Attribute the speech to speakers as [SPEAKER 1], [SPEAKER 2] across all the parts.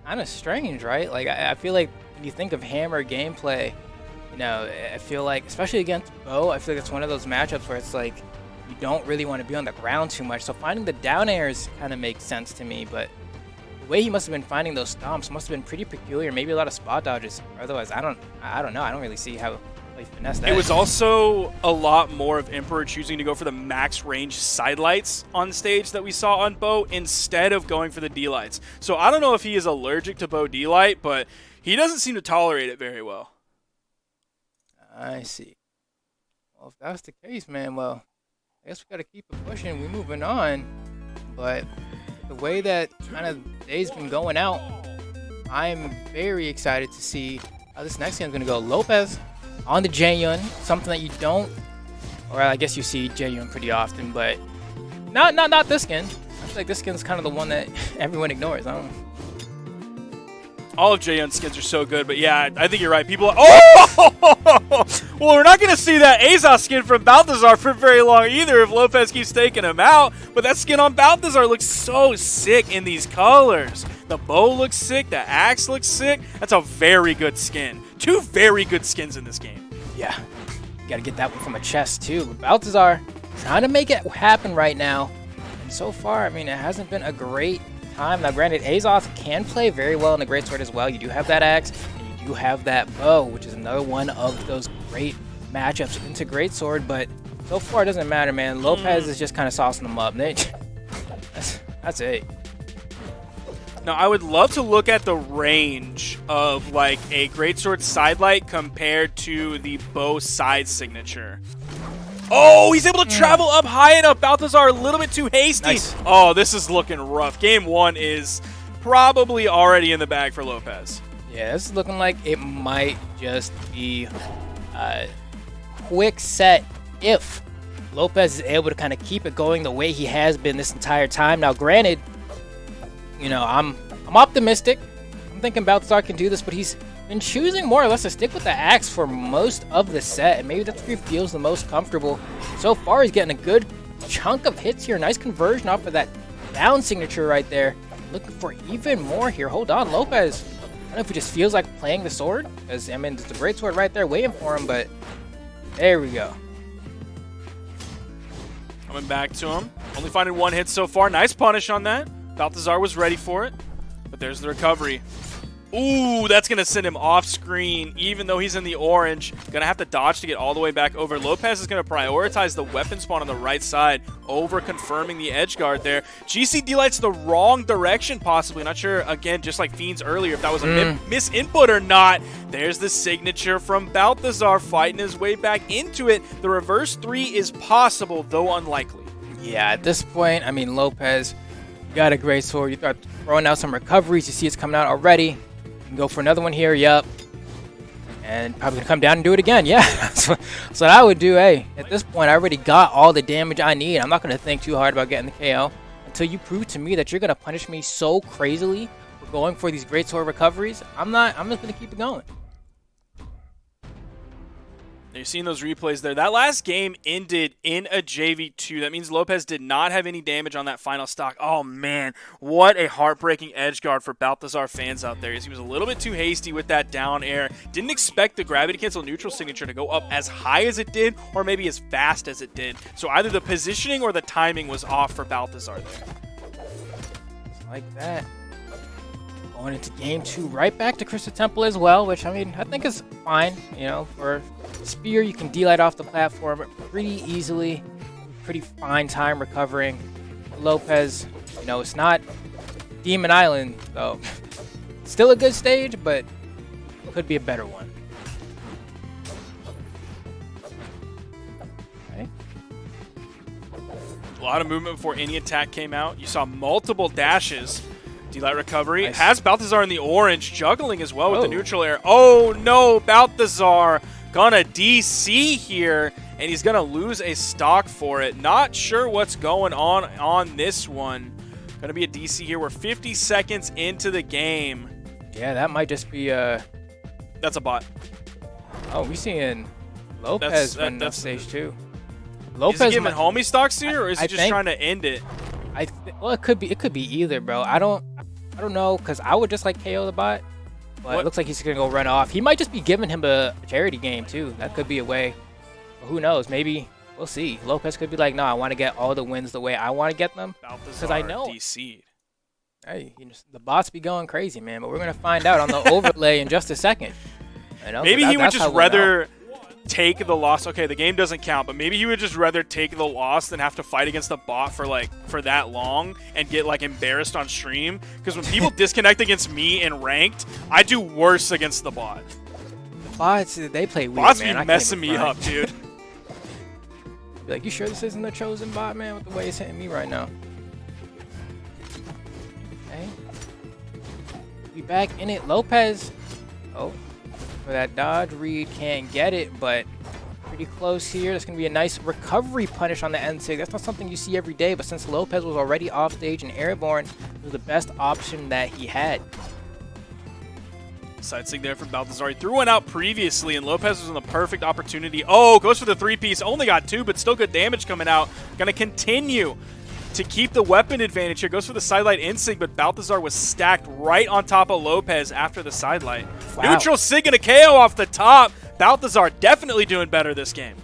[SPEAKER 1] kind of strange, right? Like, I feel like when you think of Hammer gameplay, you know, I feel like, especially against Bo, I feel like it's one of those matchups where it's like, you don't really want to be on the ground too much. So finding the down airs kind of makes sense to me, but the way he must have been finding those stomps must have been pretty peculiar. Maybe a lot of spot dodges. Otherwise, I don't know. I don't really see how he finessed that.
[SPEAKER 2] It was also a lot more of Emperor choosing to go for the max range side lights on stage that we saw on Bo instead of going for the D lights. So I don't know if he is allergic to Bo D light, but he doesn't seem to tolerate it very well.
[SPEAKER 1] I see. Well, if that's the case, man, well, I guess we got to keep it pushing. We're moving on. But the way that kind of the day's been going out, I'm very excited to see how this next game is going to go. Lopes on the Jaeyun, something that you don't, or I guess you see Jaeyun pretty often, but not this skin. I feel like this skin's kind of the one that everyone ignores. I don't know.
[SPEAKER 2] All of Jaeyun's skins are so good, but yeah, I think you're right. People are, oh! Well, we're not going to see that Azov skin from Balthazar for very long either if Lopes keeps taking him out, but that skin on Balthazar looks so sick in these colors. The bow looks sick, the axe looks sick. That's a very good skin. Two very good skins in this game.
[SPEAKER 1] Yeah, you got to get that one from a chest too. But Balthazar trying to make it happen right now, and so far, I mean, it hasn't been a great time. Now, granted, Azov can play very well in the greatsword as well. You do have that axe, and you do have that bow, which is another one of those great matchups into greatsword. But so far, it doesn't matter, man. Lopes is just kind of saucing them up. That's it.
[SPEAKER 2] Now, I would love to look at the range of like a greatsword side light compared to the bow side signature. Oh, he's able to travel up high enough. Balthazar a little bit too hasty.
[SPEAKER 1] Nice.
[SPEAKER 2] Oh, this is looking rough. Game one is probably already in the bag for Lopes.
[SPEAKER 1] Yeah, this is looking like it might just be a quick set if Lopes is able to kind of keep it going the way he has been this entire time. Now, granted, you know, I'm optimistic. I'm thinking Balthazar can do this, but he's been choosing more or less to stick with the axe for most of the set, and maybe that's where he feels the most comfortable. So far, he's getting a good chunk of hits here. Nice conversion off of that down signature right there. Looking for even more here. Hold on, Lopes. I don't know if he just feels like playing the sword, because, I mean, there's a great sword right there waiting for him, but there we go.
[SPEAKER 2] Coming back to him. Only finding one hit so far. Nice punish on that. Balthazar was ready for it, but there's the recovery. Ooh, that's going to send him off screen, even though he's in the orange. Going to have to dodge to get all the way back over. Lopes is going to prioritize the weapon spawn on the right side over confirming the edge guard there. GC D-Light's the wrong direction, possibly. Not sure, again, just like Fiends earlier, if that was a misinput or not. There's the signature from Balthazar fighting his way back into it. The reverse 3 is possible, though unlikely.
[SPEAKER 1] Yeah, at this point, I mean, Lopes, you got a great sword. You start throwing out some recoveries. You see it's coming out already. Go for another one here, yep. And probably gonna come down and do it again. Yeah, that's what I would do. Hey, at this point, I already got all the damage I need. I'm not gonna think too hard about getting the KO until you prove to me that you're gonna punish me so crazily for going for these great sword recoveries. I'm just gonna keep it going.
[SPEAKER 2] You're seeing those replays there. That last game ended in a JV2. That means Lopes did not have any damage on that final stock. Oh, man. What a heartbreaking edge guard for Balthazar fans out there. He was a little bit too hasty with that down air. Didn't expect the gravity cancel neutral signature to go up as high as it did or maybe as fast as it did. So either the positioning or the timing was off for Balthazar there.
[SPEAKER 1] Just like that. Going into game 2, right back to Crystal Temple as well, which, I mean, I think is fine. You know, for Spear, you can D-Light off the platform pretty easily. Pretty fine time recovering. Lopes, you know, it's not Demon Island, so still a good stage, but could be a better one. Okay.
[SPEAKER 2] A lot of movement before any attack came out. You saw multiple dashes. D-Light recovery.
[SPEAKER 1] Nice.
[SPEAKER 2] Has Balthazar in the orange, juggling as well with the neutral air. Oh no, Balthazar gonna DC here, and he's gonna lose a stock for it. Not sure what's going on this one. Gonna be a DC here. We're 50 seconds into the game.
[SPEAKER 1] Yeah, that might just be
[SPEAKER 2] That's a bot.
[SPEAKER 1] Oh, we seeing Lopes win that stage too.
[SPEAKER 2] Is he giving homie stocks here, or is he just
[SPEAKER 1] think,
[SPEAKER 2] trying to end it?
[SPEAKER 1] well, it could be either, bro. I don't know, because I would just like KO the bot. But
[SPEAKER 2] What?
[SPEAKER 1] it looks like he's going to go run off. He might just be giving him a charity game, too. That could be a way. But who knows? Maybe we'll see. Lopes could be like, no, I want to get all the wins the way I want to get them. Because I know.
[SPEAKER 2] DC'd.
[SPEAKER 1] Hey, the bots be going crazy, man. But we're going to find out on the overlay in just a second. You know?
[SPEAKER 2] Maybe he would just
[SPEAKER 1] we'll
[SPEAKER 2] rather take the loss. Okay, the game doesn't count, but maybe he would just rather take the loss than have to fight against the bot for that long and get like embarrassed on stream. Because when people disconnect against me in ranked, I do worse against the bot.
[SPEAKER 1] The bots, they play weird,
[SPEAKER 2] Bots
[SPEAKER 1] man.
[SPEAKER 2] be messing me up, dude.
[SPEAKER 1] Be like, you sure this isn't the chosen bot, man, with the way it's hitting me right now? Okay. We back in it. Lopes. Oh. For that dodge read, can't get it, but pretty close here. That's going to be a nice recovery punish on the N6. That's not something you see every day, but since Lopes was already off stage and airborne, it was the best option that he had.
[SPEAKER 2] Side sig there from Balthazar. He threw one out previously, and Lopes was in the perfect opportunity. Oh, goes for the 3-piece. Only got 2, but still good damage coming out. Going to continue to keep the weapon advantage here. Goes for the sidelight insig, but Balthazar was stacked right on top of Lopes after the sidelight.
[SPEAKER 1] Wow.
[SPEAKER 2] Neutral sig and a KO off the top. Balthazar definitely doing better this game.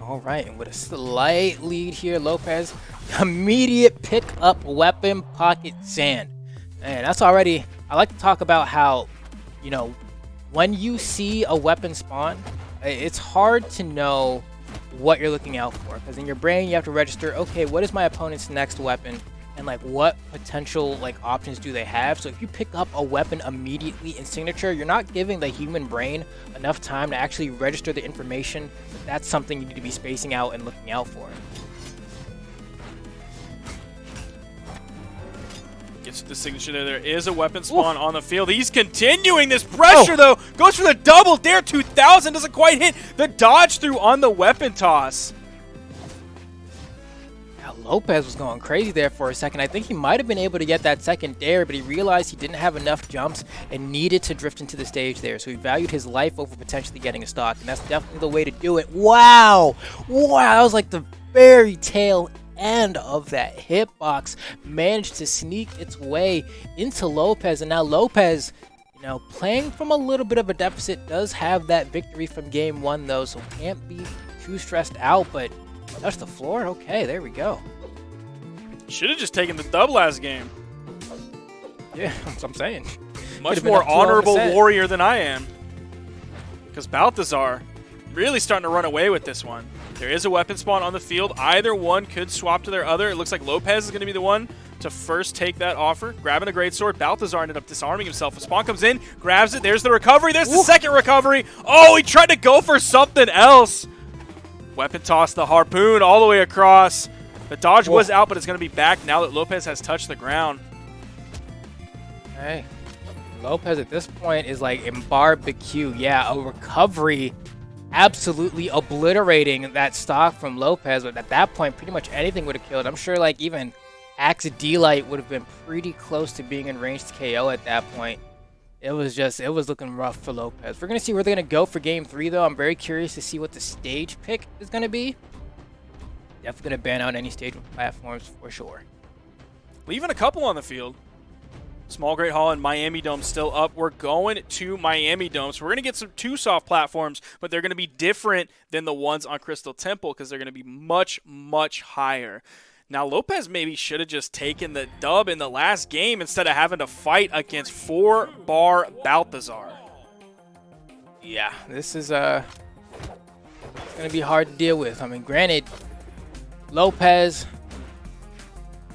[SPEAKER 1] All right, and with a slight lead here, Lopes, immediate pick up weapon pocket sand. And that's already, I like to talk about how, you know, when you see a weapon spawn, it's hard to know what you're looking out for, because in your brain you have to register, okay, what is my opponent's next weapon, and like what potential like options do they have. So if you pick up a weapon immediately in signature, you're not giving the human brain enough time to actually register the information. That's something you need to be spacing out and looking out for.
[SPEAKER 2] Gets the signature there. There is a weapon spawn on the field. He's continuing this pressure, though. Goes for the double dare. 2000 doesn't quite hit. The dodge through on the weapon toss.
[SPEAKER 1] Now, Lopes was going crazy there for a second. I think he might have been able to get that second dare, but he realized he didn't have enough jumps and needed to drift into the stage there. So he valued his life over potentially getting a stock, and that's definitely the way to do it. Wow. Wow. That was like the very tail end of that hitbox. Managed to sneak its way into Lopes, and now Lopes, you know, playing from a little bit of a deficit, does have that victory from game 1 though, so can't be too stressed out. But touch the floor. Okay, there we go.
[SPEAKER 2] Should have just taken the dub last game.
[SPEAKER 1] Yeah, that's what I'm saying.
[SPEAKER 2] Much more honorable warrior than I am, because Balthazar really starting to run away with this one. There is a weapon spawn on the field. Either one could swap to their other. It looks like Lopes is going to be the one to first take that offer. Grabbing a greatsword. Balthazar ended up disarming himself. A spawn comes in, grabs it. There's the recovery. There's the second recovery. Oh, he tried to go for something else. Weapon toss, the harpoon all the way across. The dodge was out, but it's going to be back now that Lopes has touched the ground.
[SPEAKER 1] Hey, Lopes at this point is like in barbecue. Yeah, a recovery absolutely obliterating that stock from Lopes, but at that point pretty much anything would have killed. I'm sure like even Axe D-Light would have been pretty close to being in range to KO at that point. It was looking rough for Lopes. We're gonna see where they're gonna go for game 3 though. I'm very curious to see what the stage pick is gonna be. Definitely gonna ban out any stage platforms for sure.
[SPEAKER 2] Leaving a couple on the field. Small Great Hall and Miami Dome still up. We're going to Miami Dome. So we're going to get some 2 soft platforms, but they're going to be different than the ones on Crystal Temple because they're going to be much, much higher. Now, Lopes maybe should have just taken the dub in the last game instead of having to fight against 4-bar Balthazar.
[SPEAKER 1] Yeah, this is going to be hard to deal with. I mean, granted, Lopes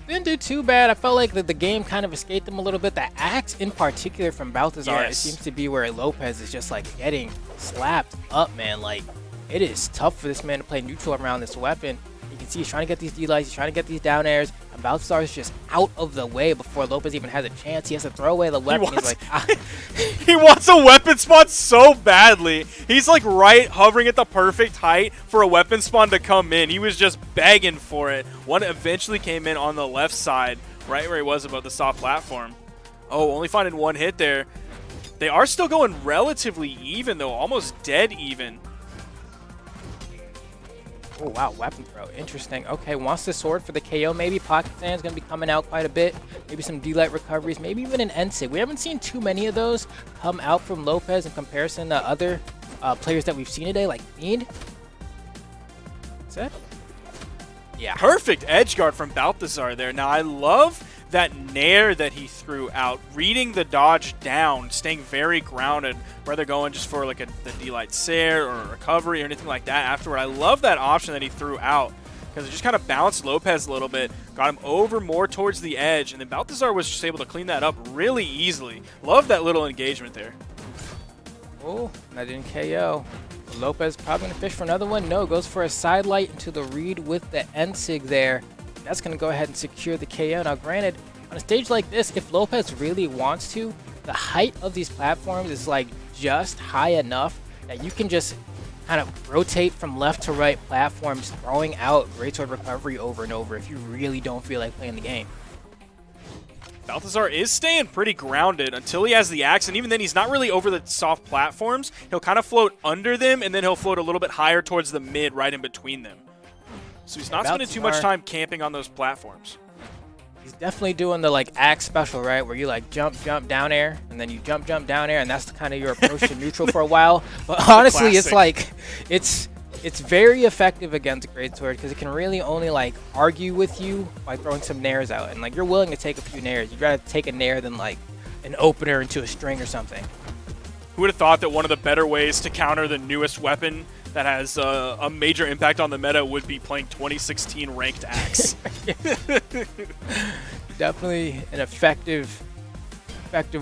[SPEAKER 1] didn't do too bad. I felt like the game kind of escaped him a little bit. The axe in particular from Balthazar, It seems to be where Lopes is just like getting slapped up, man. Like, it is tough for this man to play neutral around this weapon. You can see he's trying to get these D-lights, he's trying to get these down airs, and Balthazar is just out of the way before Lopes even has a chance. He has to throw away the weapon. He's like, ah.
[SPEAKER 2] He wants a weapon spawn so badly. He's like right hovering at the perfect height for a weapon spawn to come in. He was just begging for it. One eventually came in on the left side, right where he was above the soft platform. Oh, only finding 1 hit there. They are still going relatively even though, almost dead even.
[SPEAKER 1] Oh, wow, weapon throw. Interesting. Okay, wants the sword for the KO maybe. Pocket Sand's going to be coming out quite a bit. Maybe some D-Light recoveries, maybe even an N-Sig. We haven't seen too many of those come out from Lopes in comparison to other players that we've seen today, like Fiend. That's it? Yeah.
[SPEAKER 2] Perfect edge guard from Balthazar there. Now, I love that nair that he threw out, reading the dodge down, staying very grounded, whether going just for like the D-Light Sair or a recovery or anything like that afterward. I love that option that he threw out because it just kind of bounced Lopes a little bit, got him over more towards the edge, and then Balthazar was just able to clean that up really easily. Love that little engagement there.
[SPEAKER 1] Oh, that didn't KO. Lopes probably going to fish for another one. No, goes for a side light into the read with the N-Sig there. That's going to go ahead and secure the KO. Now, granted, on a stage like this, if Lopes really wants to, the height of these platforms is like just high enough that you can just kind of rotate from left to right platforms, throwing out greatsword recovery over and over if you really don't feel like playing the game.
[SPEAKER 2] Balthazar is staying pretty grounded until he has the axe, and even then he's not really over the soft platforms. He'll kind of float under them, and then he'll float a little bit higher towards the mid right in between them. So he's not spending too much time camping on those platforms.
[SPEAKER 1] He's definitely doing the like axe special, right? Where you like jump, down air, and then you jump, down air, and that's kind of your approach to neutral for a while. But honestly, it's like, it's very effective against greatsword because it can really only like argue with you by throwing some nairs out, and like you're willing to take a few nairs. You'd rather take a nair than like an opener into a string or something.
[SPEAKER 2] Who would have thought that one of the better ways to counter the newest weapon that has a major impact on the meta would be playing 2016 ranked axe?
[SPEAKER 1] Definitely an effective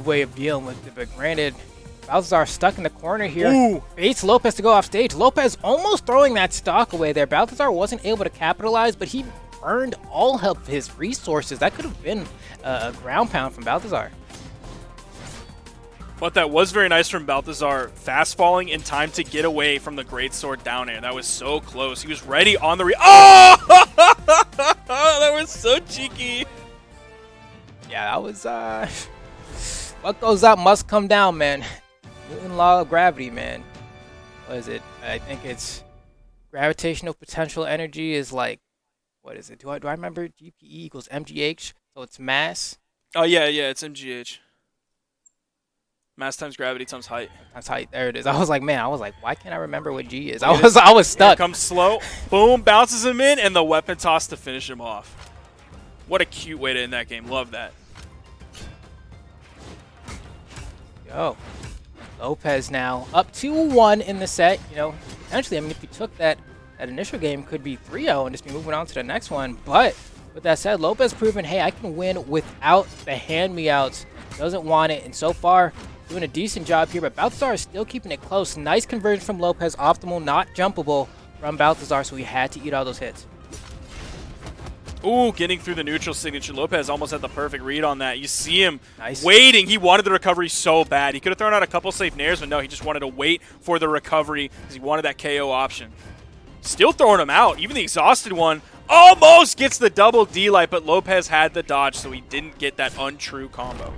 [SPEAKER 1] way of dealing with it, but granted, Balthazar stuck in the corner here.
[SPEAKER 2] Ooh.
[SPEAKER 1] Baits Lopes to go off stage. Lopes almost throwing that stock away there. Balthazar wasn't able to capitalize, but he burned all of his resources. That could have been a ground pound from Balthazar.
[SPEAKER 2] But that was very nice from Balthazar, fast falling in time to get away from the greatsword down air. That was so close. He was ready on the Oh! That was so cheeky.
[SPEAKER 1] Yeah, that was what goes up must come down, man. Newton law of gravity, man. What is it? I think it's gravitational potential energy is like, what is it? Do I remember? GPE equals MGH, so it's mass.
[SPEAKER 2] Oh yeah, it's MGH. Mass times gravity times height.
[SPEAKER 1] Times height. There it is. I was like, why can't I remember what G is? I was stuck.
[SPEAKER 2] Here comes slow. Boom, bounces him in, and the weapon toss to finish him off. What a cute way to end that game. Love that.
[SPEAKER 1] Yo, Lopes now up 2-1 in the set. You know, potentially, I mean, if you took that initial game, could be 3-0 and just be moving on to the next one. But with that said, Lopes proven, hey, I can win without the hand-me-outs. Doesn't want it, and so far, doing a decent job here, but Balthazar is still keeping it close. Nice conversion from Lopes, optimal, not jumpable from Balthazar, so he had to eat all those hits.
[SPEAKER 2] Ooh, getting through the neutral signature. Lopes almost had the perfect read on that. You see him waiting. He wanted the recovery so bad. He could have thrown out a couple safe nairs, but no, he just wanted to wait for the recovery because he wanted that KO option. Still throwing him out. Even the exhausted one almost gets the double D-Light, but Lopes had the dodge, so he didn't get that untrue combo.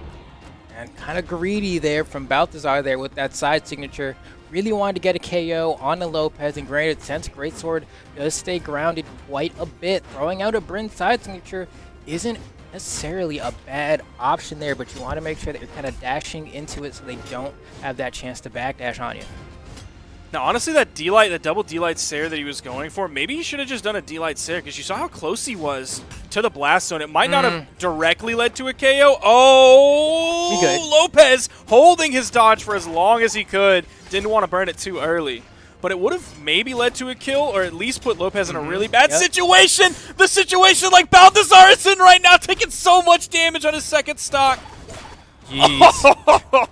[SPEAKER 1] And kind of greedy there from Balthazar there with that side signature. Really wanted to get a KO on the Lopes, and granted, since greatsword does stay grounded quite a bit, throwing out a Bryn side signature isn't necessarily a bad option there, but you want to make sure that you're kind of dashing into it so they don't have that chance to backdash on you.
[SPEAKER 2] Now, honestly, that D-Light, that double D-Light Sair that he was going for, maybe he should have just done a D-Light Sair because you saw how close he was to the blast zone. It might not have directly led to a KO. Oh, Lopes holding his dodge for as long as he could. Didn't want to burn it too early. But it would have maybe led to a kill or at least put Lopes in a really bad situation. The situation like Balthazar is in right now, taking so much damage on his second stock.
[SPEAKER 1] Jeez.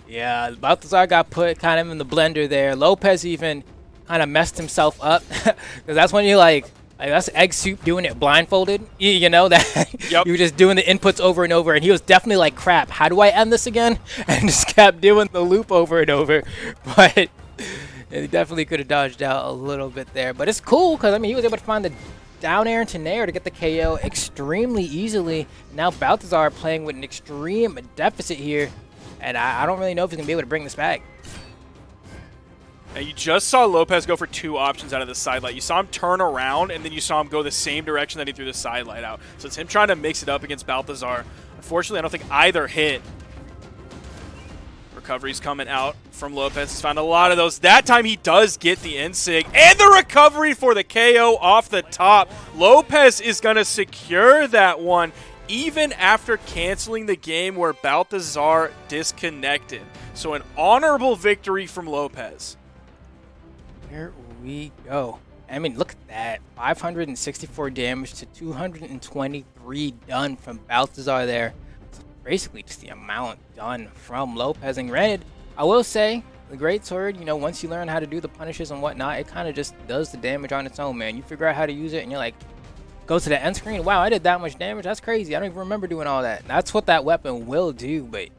[SPEAKER 1] Yeah, Balthazar got put kind of in the blender there. Lopes even kind of messed himself up because that's when you like that's egg soup doing it blindfolded. You know that you were just doing the inputs over and over, and he was definitely like, crap, how do I end this again? And just kept doing the loop over and over. But he definitely could have dodged out a little bit there. But it's cool because I mean he was able to find the down air into nair to get the KO extremely easily. Now Balthazar playing with an extreme deficit here. And I don't really know if he's going to be able to bring this back.
[SPEAKER 2] And you just saw Lopes go for 2 options out of the side light. You saw him turn around, and then you saw him go the same direction that he threw the side light out. So it's him trying to mix it up against Balthazar. Unfortunately, I don't think either hit. Recovery's coming out from Lopes. He's found a lot of those. That time he does get the insig. And the recovery for the KO off the top. Lopes is going to secure that one, even after canceling the game where Balthazar disconnected. So an honorable victory from Lopes.
[SPEAKER 1] Here we go. I mean, look at that. 564 damage to 223 done from Balthazar there. It's basically just the amount done from Lopes. And granted, I will say, the Great Sword, you know, once you learn how to do the punishes and whatnot, it kind of just does the damage on its own, man. You figure out how to use it, and you're like, go to the end screen. Wow, I did that much damage. That's crazy. I don't even remember doing all that. That's what that weapon will do, but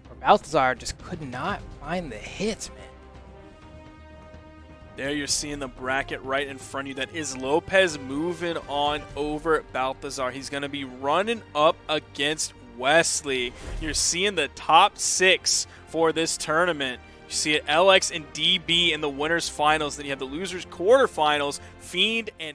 [SPEAKER 1] for Balthazar, just could not find the hits, man.
[SPEAKER 2] There you're seeing the bracket right in front of you. That is Lopes moving on over Balthazar. He's going to be running up against Wesley. You're seeing the top 6 for this tournament. You see it LX and DB in the winners finals. Then you have the losers quarterfinals, Fiend and